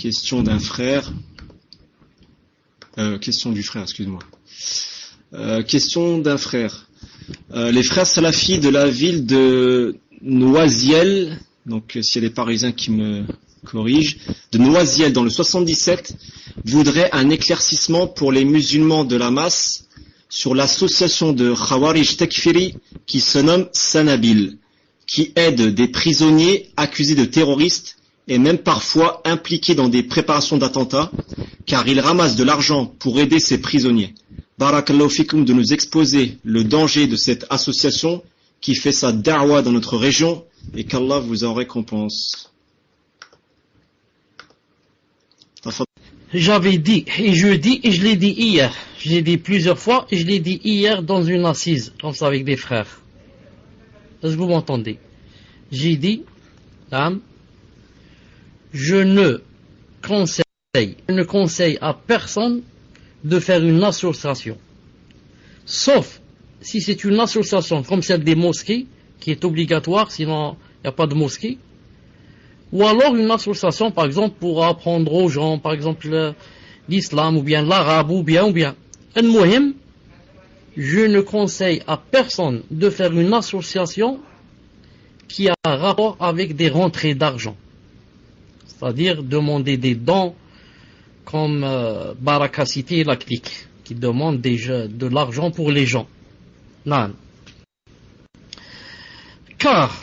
Question d'un frère. Question du frère, excuse-moi. Question d'un frère. Les frères salafis de la ville de Noisiel, donc s'il y a des Parisiens qui me corrigent, de Noisiel dans le 77, voudraient un éclaircissement pour les musulmans de la masse sur l'association de Khawarij Takfiri qui se nomme Sanabil, qui aide des prisonniers accusés de terroristes et même parfois impliqués dans des préparations d'attentats, car ils ramassent de l'argent pour aider ces prisonniers. Barakallahu fikoum de nous exposer le danger de cette association qui fait sa da'wa dans notre région et qu'Allah vous en récompense. J'avais dit, et je dis, et je l'ai dit hier. Je l'ai dit plusieurs fois, et je l'ai dit hier dans une assise, comme ça avec des frères. Est-ce que vous m'entendez? J'ai dit, je ne conseille à personne de faire une association. Sauf si c'est une association comme celle des mosquées, qui est obligatoire, sinon il n'y a pas de mosquée. Ou alors une association, par exemple, pour apprendre aux gens, par exemple, l'islam, ou bien l'arabe, ou bien. Je ne conseille à personne de faire une association qui a rapport avec des rentrées d'argent. C'est-à-dire demander des dons comme Baraka City et la clique, qui demandent de l'argent pour les gens. Non. Car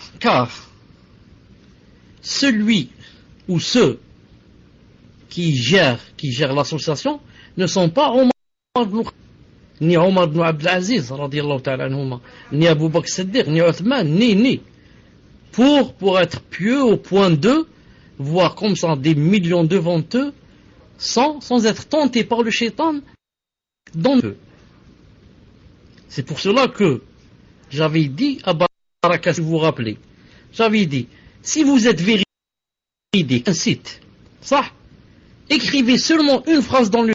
celui ou ceux qui gèrent l'association ne sont pas ni Omar ibn Abdelaziz, ni Abu Bakr Siddiq, ni Othman, ni. Pour être pieux au point de voir comme ça des millions devant eux, sans être tentés par le shaitan dans eux. C'est pour cela que j'avais dit à Baraka, si vous vous rappelez, j'avais dit, si vous êtes véridique, un site, ça, écrivez seulement une phrase dans le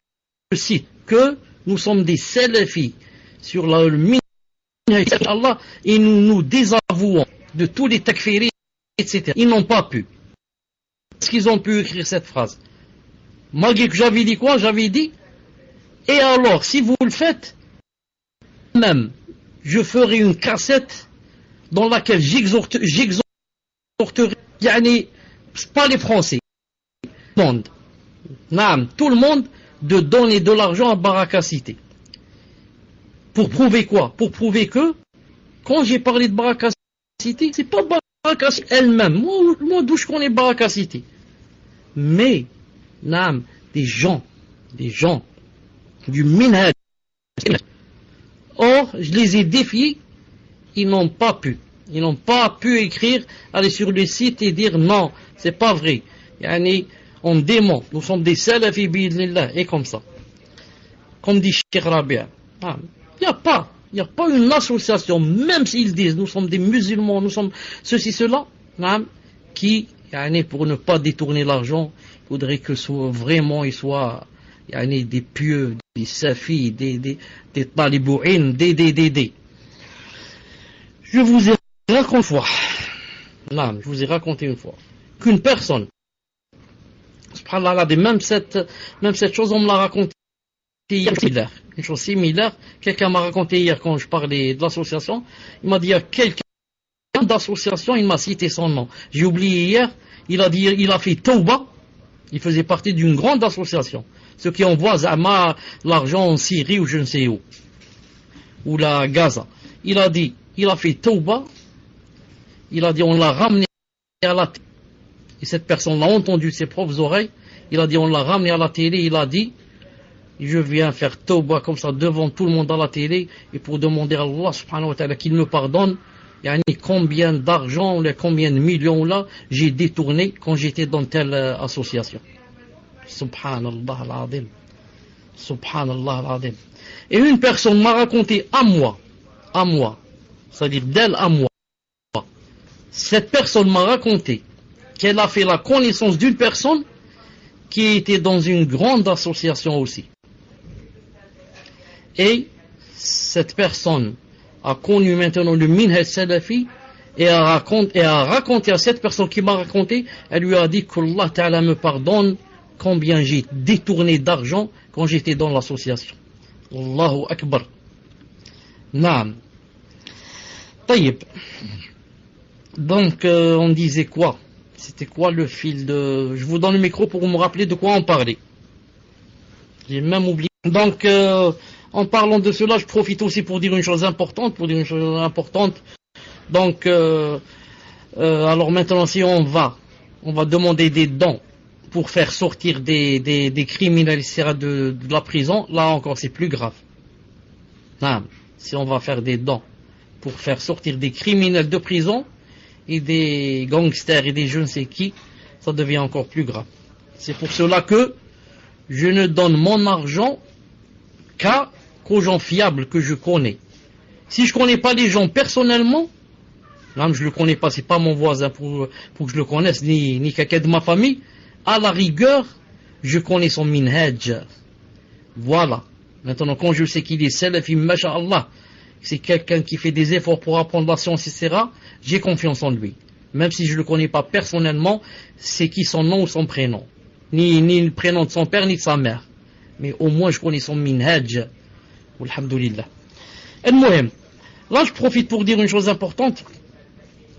site, que nous sommes des salafis sur le minhaj d'Allah et nous nous désavouons de tous les takfiris, etc. Ils n'ont pas pu. Est-ce qu'ils ont pu écrire cette phrase? Malgré que j'avais dit quoi? J'avais dit, et alors, si vous le faites, même, je ferai une cassette dans laquelle j'exhorterai, pas les Français, tout le monde, de donner de l'argent à Baraka City. Pour prouver quoi? Pour prouver que, quand j'ai parlé de Baraka City, c'est pas Baraka City elle-même. Moi d'où je connais Baraka City? Mais, des gens du minhaj. Or, je les ai défiés, ils n'ont pas pu. Ils n'ont pas pu écrire, aller sur le site et dire non, c'est pas vrai. On dément, nous sommes des salafis bi'idhnillah, et comme ça. Comme dit Cheikh Rabia. Il n'y a pas une association, même s'ils disent nous sommes des musulmans, nous sommes ceci, cela, qui, pour ne pas détourner l'argent, il faudrait que vraiment ils soient des pieux, des safis, des talibouines, des. Je vous ai raconté une fois qu'une personne, subhanallah, même cette chose, on me l'a raconté hier, une chose similaire, quelqu'un m'a raconté hier quand je parlais de l'association, il m'a dit, il y a quelqu'un d'association, il m'a cité son nom, j'ai oublié hier, il a fait Tauba, il faisait partie d'une grande association, ceux qui envoient Zama l'argent en Syrie ou je ne sais où, ou la Gaza, il a fait Tauba, il a dit on l'a ramené à la télé, et cette personne l'a entendu de ses propres oreilles, il a dit on l'a ramené à la télé, il a dit je viens faire Tauba comme ça devant tout le monde à la télé, et pour demander à Allah subhanahu wa ta'ala qu'il me pardonne, combien d'argent, combien de millions là j'ai détourné quand j'étais dans telle association. Subhanallah al-azim. Subhanallah al-azim. Et une personne m'a raconté à moi, c'est-à-dire d'elle à moi, cette personne m'a raconté qu'elle a fait la connaissance d'une personne qui était dans une grande association aussi. Et cette personne a connu maintenant le minhaj salafi et a raconté à cette personne qui m'a raconté, elle lui a dit qu'Allah Ta'ala me pardonne combien j'ai détourné d'argent quand j'étais dans l'association. Allahu Akbar. Naam. Taïb. Donc, on disait quoi? C'était quoi le fil de... Je vous donne le micro pour me rappeler de quoi on parlait. J'ai même oublié. Donc, en parlant de cela, je profite aussi pour dire une chose importante. Donc, alors maintenant, si on va demander des dons pour faire sortir des criminels, etc., de la prison, là encore, c'est plus grave. Non, si on va faire des dons pour faire sortir des criminels de prison et des gangsters et des je ne sais qui, ça devient encore plus grave. C'est pour cela que je ne donne mon argent qu'aux gens fiables que je connais. Si je ne connais pas les gens personnellement, là, je le connais pas, c'est pas mon voisin pour que je le connaisse, ni quelqu'un de ma famille, à la rigueur, je connais son minhaj. Voilà. Maintenant, quand je sais qu'il est salafi, masha'Allah, c'est quelqu'un qui fait des efforts pour apprendre la science, etc., j'ai confiance en lui. Même si je ne le connais pas personnellement, c'est qui son nom ou son prénom. Ni le prénom de son père, ni de sa mère. Mais au moins, je connais son minhaj. Alhamdulillah. Al-Muhim. Là, je profite pour dire une chose importante.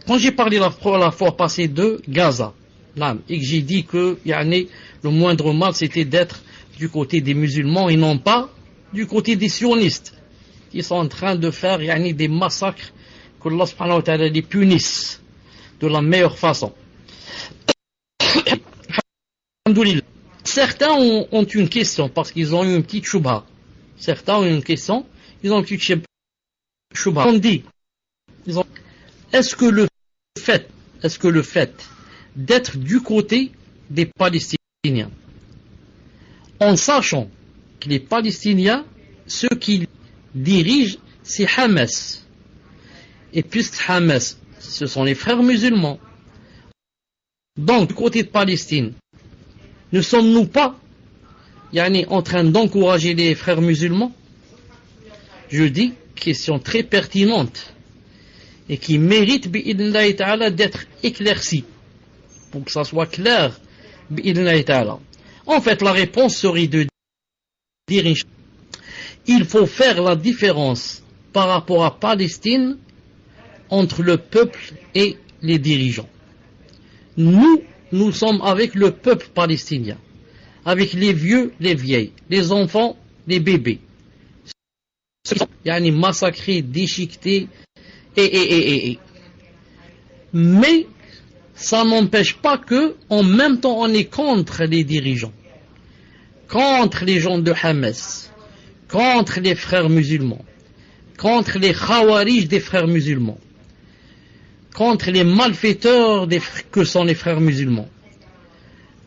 Quand j'ai parlé la fois passée de Gaza, là, et que j'ai dit que le moindre mal, c'était d'être du côté des musulmans et non pas du côté des sionistes, qui sont en train de faire des massacres, que Allah subhanahu wa ta'ala les punisse de la meilleure façon. Certains ont une question, parce qu'ils ont eu une petite choubha. Certains ont eu une question, ils ont une petite choubha. On dit, est-ce que le fait d'être du côté des Palestiniens, en sachant que les Palestiniens, ceux qui dirigent, c'est Hamas. Et puisque Hamas, ce sont les frères musulmans, donc du côté de Palestine, ne sommes-nous pas en train d'encourager les frères musulmans? Je dis, question très pertinente et qui mérite bi'idnillahi ta'ala d'être éclaircie pour que ça soit clair bi'idnillahi ta'ala. En fait, la réponse serait de dire il faut faire la différence par rapport à Palestine entre le peuple et les dirigeants. Nous sommes avec le peuple palestinien, avec les vieux, les vieilles, les enfants, les bébés. Massacrés, déchiquetés, Mais ça n'empêche pas que, en même temps, on est contre les dirigeants, contre les gens de Hamas, contre les frères musulmans, contre les khawarij des frères musulmans, contre les malfaiteurs que sont les frères musulmans,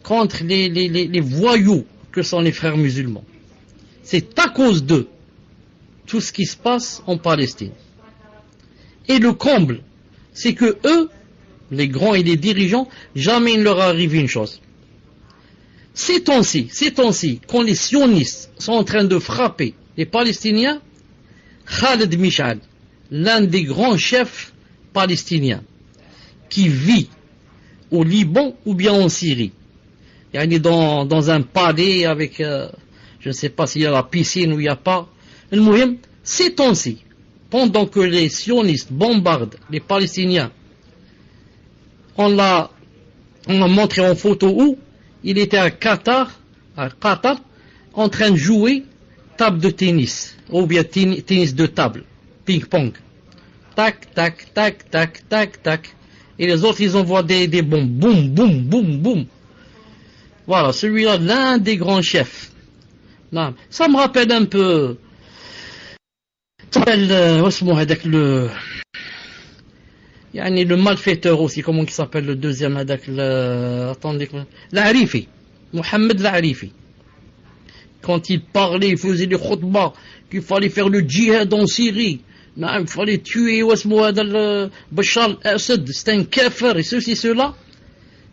contre les voyous que sont les frères musulmans. C'est à cause d'eux tout ce qui se passe en Palestine. Et le comble, c'est que eux, les grands et les dirigeants, jamais il ne leur arrive une chose. Ces temps-ci, quand les sionistes sont en train de frapper les Palestiniens, Khaled Mish'al, l'un des grands chefs palestiniens, qui vit au Liban ou bien en Syrie, dans un palais avec, je ne sais pas s'il y a la piscine ou il n'y a pas, ces temps-ci, pendant que les sionistes bombardent les Palestiniens, on l'a montré en photo où il était à Qatar, en train de jouer table de tennis, ou bien tennis de table, ping-pong. Tac, tac, tac, tac, tac, tac. Et les autres, ils envoient des bombes. Boum, boum, boum, boum. Voilà, celui-là, l'un des grands chefs. Non, ça me rappelle un peu... Ça s'appelle... le malfaiteur aussi, comment il s'appelle le deuxième, attendez, l'Arifi, Mohamed l'Arifi. Quand il parlait, il faisait des khutbas, qu'il fallait faire le djihad en Syrie, il fallait tuer Bachar al-Assad, c'était un kafir et ceci, cela.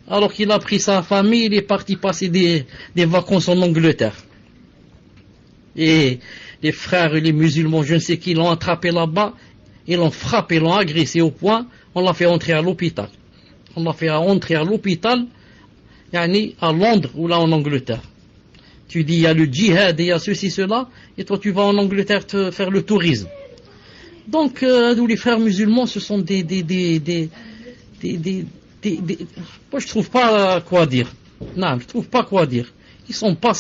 Alors qu'il a pris sa famille, il est parti passer des vacances en Angleterre. Et les frères et les musulmans, je ne sais qui, l'ont attrapé là-bas, ils l'ont frappé, l'ont agressé au point, on l'a fait entrer à l'hôpital. On l'a fait entrer à l'hôpital, yani, à Londres ou là en Angleterre. Tu dis il y a le djihad et il y a ceci, cela, et toi tu vas en Angleterre te faire le tourisme. Donc, nous les frères musulmans, ce sont moi je trouve pas quoi dire. Non, je trouve pas quoi dire. Ils sont pas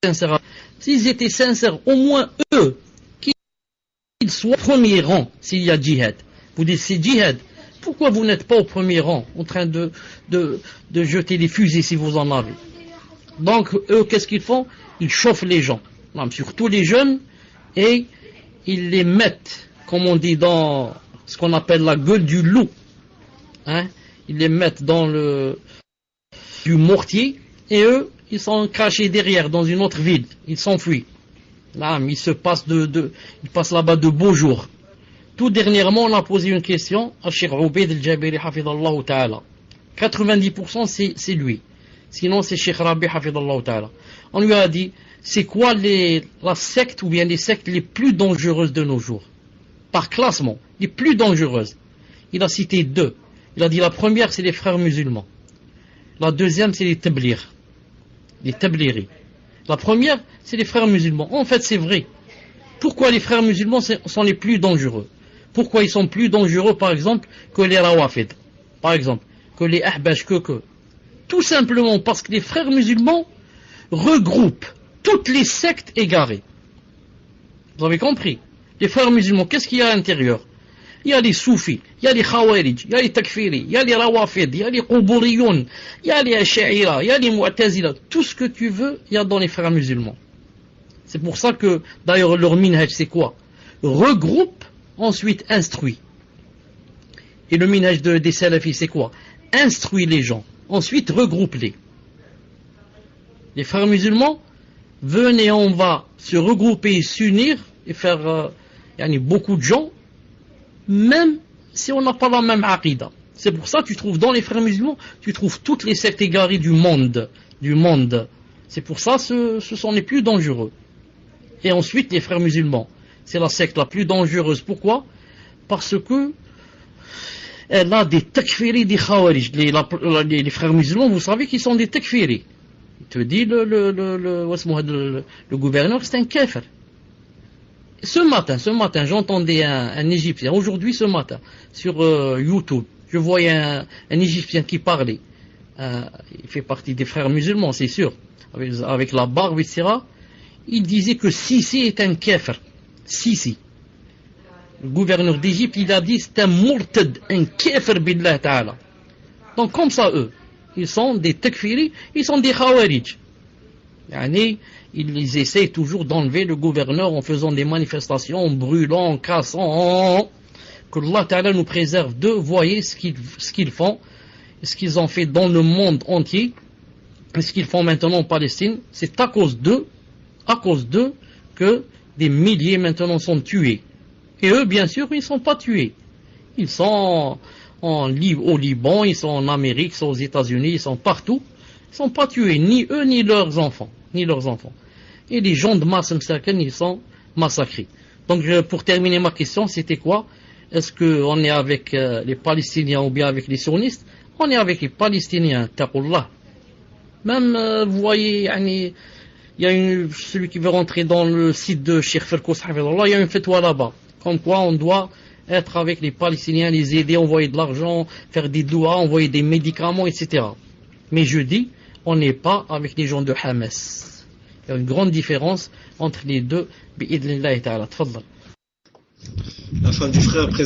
sincères. S'ils étaient sincères, au moins eux, qu'ils soient au premier rang s'il y a djihad. Vous dites c'est djihad. Pourquoi vous n'êtes pas au premier rang en train de jeter des fusées si vous en avez? Donc eux, qu'est-ce qu'ils font? Ils chauffent les gens, surtout les jeunes, et ils les mettent, comme on dit, dans ce qu'on appelle la gueule du loup. Hein? Ils les mettent dans du mortier, et eux, ils sont cachés derrière, dans une autre ville. Ils s'enfuient. Là, ils se passent ils passent là-bas de beaux jours. Tout dernièrement, on a posé une question à Cheikh Obeid al-Jabiri hafidallahu ta'ala. 90% c'est lui. Sinon, c'est Cheikh Rabi hafidallahu ta'ala. On lui a dit, c'est quoi la secte ou bien les sectes les plus dangereuses de nos jours? Par classement, les plus dangereuses. Il a cité deux. Il a dit la première, c'est les frères musulmans. La deuxième, c'est les tablirs. Les tabliris. La première, c'est les frères musulmans. En fait, c'est vrai. Pourquoi les frères musulmans sont les plus dangereux? Pourquoi ils sont plus dangereux, par exemple, que les rawafid? Par exemple, que les ahbash, que. Tout simplement parce que les frères musulmans regroupent toutes les sectes égarées. Vous avez compris? Les frères musulmans, qu'est-ce qu'il y a à l'intérieur? Il y a les soufis, il y a les khawarij, il y a les takfiri, il y a les rawafid, il y a les qubouriyoun, il y a les ash'ira, il y a les mu'tazila. Tout ce que tu veux, il y a dans les frères musulmans. C'est pour ça que, d'ailleurs, leur minhaj, c'est quoi? Regroupe, ensuite instruit. Et le minhaj des salafis, c'est quoi? Instruit les gens, ensuite regroupe-les. Les frères musulmans, venez, on va se regrouper, s'unir et faire beaucoup de gens, même si on n'a pas la même aqida. C'est pour ça que tu trouves dans les frères musulmans, tu trouves toutes les sectes égarées du monde. C'est pour ça que ce sont les plus dangereux. Et ensuite, les frères musulmans, c'est la secte la plus dangereuse. Pourquoi? Parce que elle a des takfiri, des khawarij. Les frères musulmans, vous savez qu'ils sont des takfiri. Il te dit le gouverneur, c'est un kafir. Ce matin, j'entendais un Égyptien, aujourd'hui ce matin, sur YouTube, je voyais un Égyptien qui parlait. Il fait partie des frères musulmans, c'est sûr, avec la barbe, etc. Il disait que Sisi est un kafir. Sisi. Le gouverneur d'Égypte, il a dit c'est un murtad, un kafir billah ta'ala. Donc comme ça, eux, ils sont des takfiri, ils sont des khawarij. Ils essayent toujours d'enlever le gouverneur en faisant des manifestations, en brûlant, en cassant. Que Allah Ta'ala nous préserve d'eux. Voyez ce qu'ils font, ce qu'ils ont fait dans le monde entier, ce qu'ils font maintenant en Palestine. C'est à cause d'eux que des milliers maintenant sont tués. Et eux, bien sûr, ils ne sont pas tués. Ils sont au Liban, ils sont en Amérique, ils sont aux États-Unis, ils sont partout. Ils ne sont pas tués, ni eux, ni leurs enfants. Et les gens de Mars Msaken, ils sont massacrés. Donc, pour terminer ma question, c'était quoi? Est-ce qu'on est avec les Palestiniens ou bien avec les sionistes? On est avec les Palestiniens, taqullah. Même, vous voyez, il y a celui qui veut rentrer dans le site de Cheikh Firkous, il y a une fatwa là-bas. Comme quoi, on doit être avec les Palestiniens, les aider, envoyer de l'argent, faire des douas, envoyer des médicaments, etc. Mais je dis, on n'est pas avec les gens de Hamas. Il y a une grande différence entre les deux. Bi'idnillahi ta'ala. Tfaddal. La fin du frère.